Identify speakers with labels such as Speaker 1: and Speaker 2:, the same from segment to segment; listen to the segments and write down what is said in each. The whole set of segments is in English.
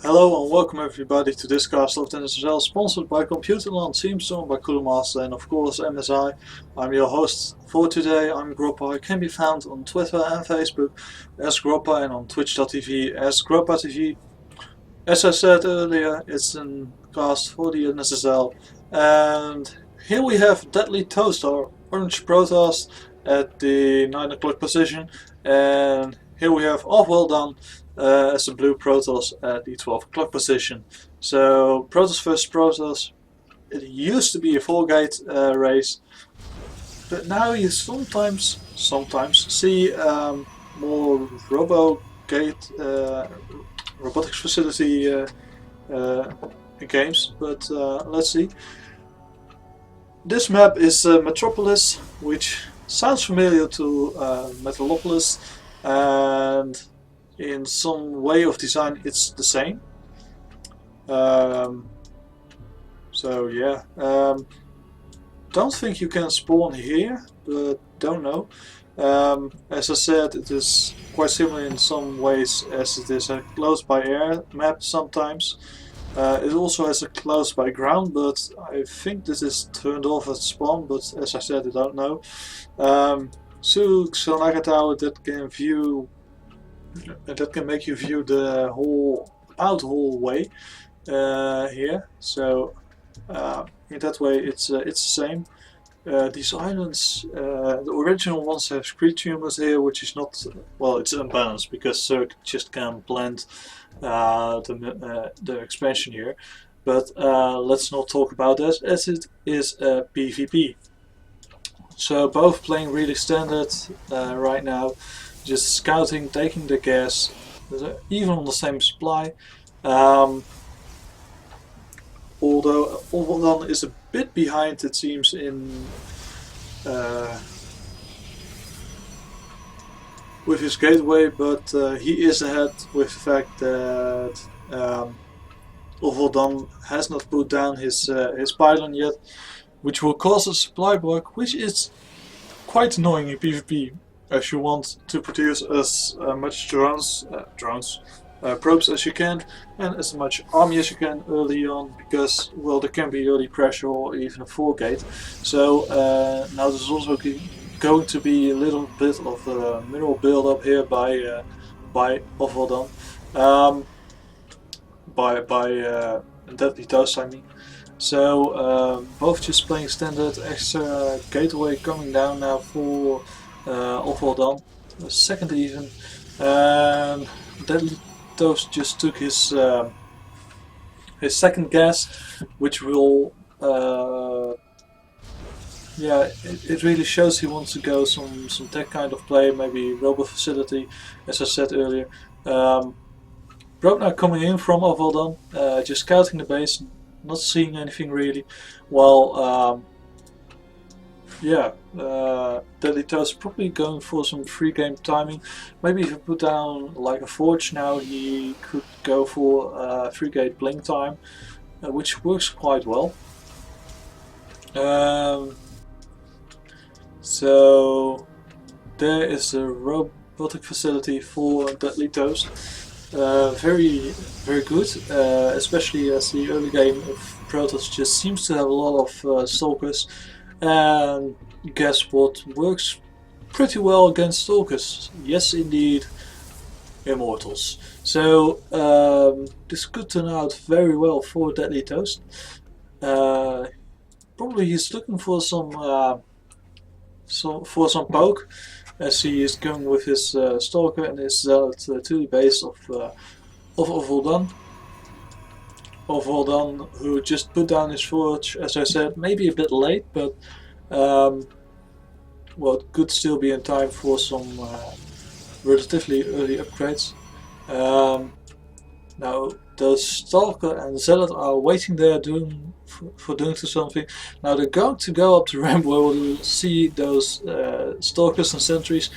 Speaker 1: Hello and welcome everybody to this cast of NSSL, sponsored by Computerland, theme song by Coolmaster, and of course MSI. I'm your host for today. I'm Groppa. I can be found on Twitter and Facebook as Groppa and on Twitch.tv as GroppaTV. As I said earlier, it's a cast for the NSSL, and here we have DeadlyToast, our orange Protoss, at the 9 o'clock position, and here we have OfWelDan as the blue Protoss at the 12 o'clock position. So Protoss versus Protoss. It used to be a 4-gate race, but now you sometimes see more robotics facility games. But let's see. This map is Metropolis, which sounds familiar to Metalopolis, and in some way of design it's the same. So yeah, don't think you can spawn here, but don't know. As I said, it is quite similar in some ways, as it is a close by air map sometimes. It also has a close by ground, but I think this is turned off at spawn, but as I said, I don't know. Sonaka Tower that can make you view the whole way here. So in that way, it's the same. These islands, the original ones have screed tumors here, which is not, well, it's unbalanced because Cirque just can't blend the expansion here. But let's not talk about that, as it is PvP. So both playing really standard right now, just scouting, taking the gas, even on the same supply. Although OfWelDan is a bit behind, it seems, in with his gateway, but he is ahead with the fact that OfWelDan has not put down his pylon yet, which will cause a supply block, which is quite annoying in PvP, as you want to produce as much probes as you can, and as much army as you can early on, because, well, there can be early pressure or even a 4-gate. So now there's also going to be a little bit of mineral build up here by OfWelDan, by DeadlyToast, I mean. So both just playing standard, extra gateway coming down now for OfWelDan, second even. DeadlyToast just took his second gas, which will yeah, it really shows he wants to go some tech kind of play, maybe robo facility, as I said earlier. Broke now coming in from OfWelDan, just scouting the base, not seeing anything really, while yeah, DeadlyToast probably going for some free game timing. Maybe if you put down like a forge now, he could go for free gate blink time, which works quite well. So there is a robotic facility for DeadlyToast. Very good, especially as the early game of Protoss just seems to have a lot of stalkers. And guess what works pretty well against stalkers? Yes, indeed, immortals. So this could turn out very well for DeadlyToast. Probably he's looking for some poke, as he is going with his stalker and his zealot to the base of OfWelDan. OfWelDan, who just put down his forge, as I said, maybe a bit late, but well, it could still be in time for some relatively early upgrades. Now those stalker and zealot are waiting there doing something. Now they're going to go up the ramp where we'll see those stalkers and sentries.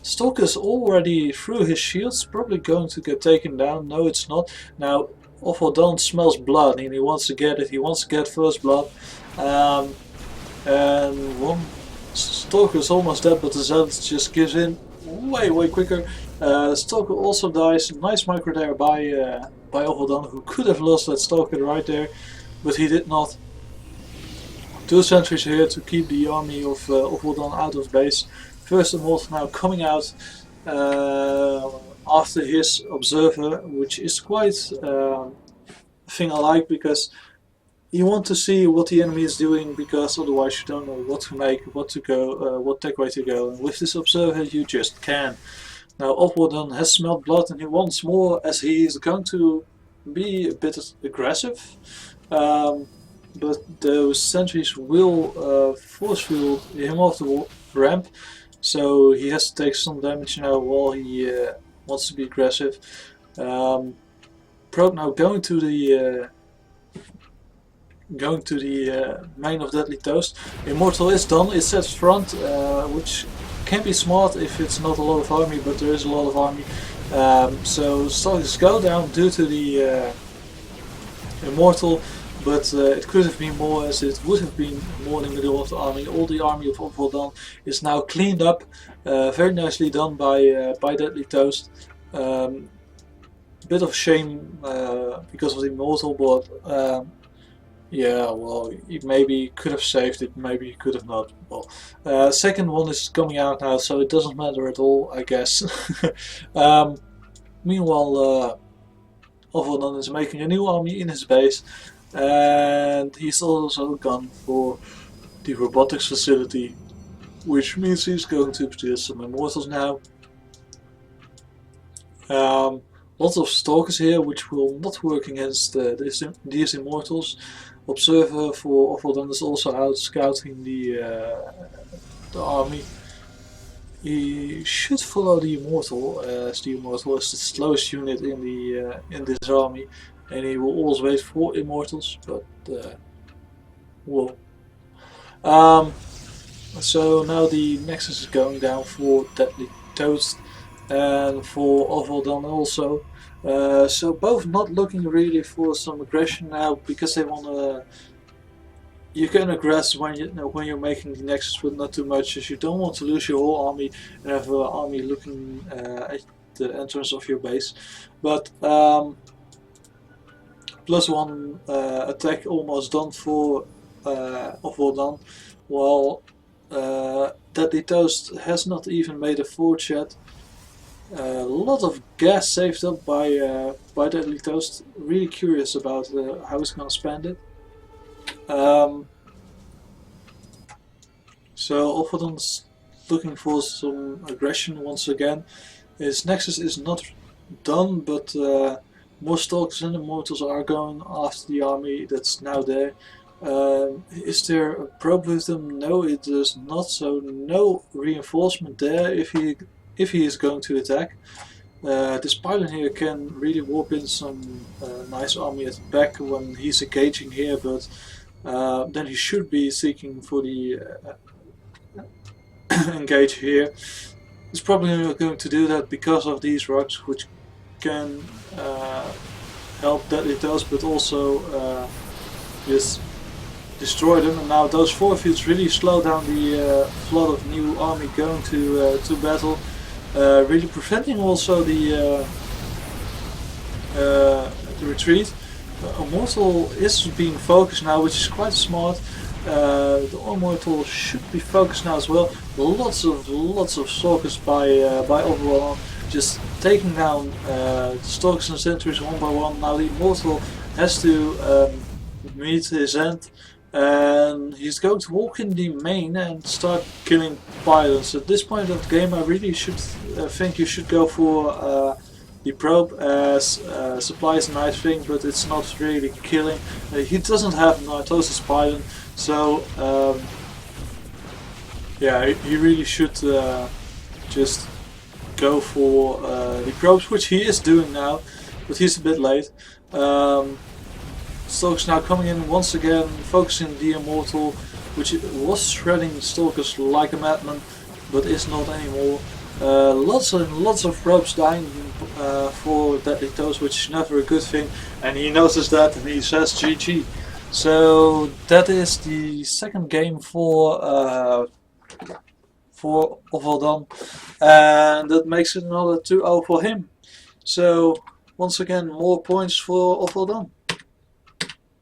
Speaker 1: Stalker's already through his shields, probably going to get taken down. No, it's not. Now OfWelDan smells blood and he wants to get it. He wants to get first blood. And one stalker is almost dead, but the zealot just gives in way quicker. Stalker also dies. Nice micro there by OfWelDan, who could have lost that Stalker right there, but he did not. 2 sentries here to keep the army of OfWelDan out of base. First Immortal now coming out after his observer, which is quite a thing I like, because you want to see what the enemy is doing, because otherwise you don't know what to make, what to go, what tech way to go. And with this observer you just can. Now OfWelDan has smelled blood and he wants more, as he is going to be a bit aggressive. But those sentries will force field him off the ramp, so he has to take some damage now while he wants to be aggressive. Probe now going to the main of DeadlyToast. Immortal is done, it's at front, which can be smart if it's not a lot of army, but there is a lot of army. So Stalkers go down due to the Immortal, but it could have been more, as it would have been more in the middle of the army. All the army of OfWelDan is now cleaned up, very nicely done by DeadlyToast. Bit of shame because of the Immortal, but yeah, well, he maybe could have saved it, maybe he could have not. Well, second one is coming out now, so it doesn't matter at all, I guess. Meanwhile, OfWelDan is making a new army in his base, and he's also gone for the robotics facility, which means he's going to produce some Immortals now. Lots of Stalkers here, which will not work against these Immortals. Observer for OfWelDan is also out scouting the army. He should follow the Immortal, as the Immortal is the slowest unit in this army, and he will always wait for Immortals. But well, so now the Nexus is going down for DeadlyToast and for OfWelDan also. So both not looking really for some aggression now, because they want to. You can aggress when you're making the Nexus, but not too much, as you don't want to lose your whole army and have an army looking at the entrance of your base. But +1 attack almost done for OfWelDan, while DeadlyToast has not even made a forge yet. A lot of gas saved up by DeadlyToast. Really curious about how he's gonna spend it. So OfWelDan's looking for some aggression once again. His Nexus is not done, but more Stalkers and Immortals are going after the army that's now there. Is there a probe with them? No, it is not. So no reinforcement there if he is going to attack. This pylon here can really warp in some nice army at the back when he's engaging here, but then he should be seeking for the engage here. He's probably not going to do that because of these rocks, which can help DeadlyToast, but also just destroy them. And now those forfields really slow down the flood of new army going to battle, really preventing also the retreat. Immortal is being focused now, which is quite smart. The Immortal should be focused now as well. Lots of Stalkers by OfWelDan, just taking down Stalkers and sentries one by one. Now the Immortal has to meet his end, and he's going to walk in the main and start killing pylons. At this point of the game, I really should think you should go for the probe, as supply is a nice thing, but it's not really killing. He doesn't have mitosis pylon, so yeah, he really should just go for the probes, which he is doing now, but he's a bit late. Stalkers now coming in once again, focusing the Immortal, which was shredding Stalkers like a madman, but is not anymore. Lots and lots of probes dying for DeadlyToast, which is never a good thing, and he noticed that and he says GG. So that is the second game for for OfWelDan, and that makes it another 2-0 for him. So once again, more points for OfWelDan.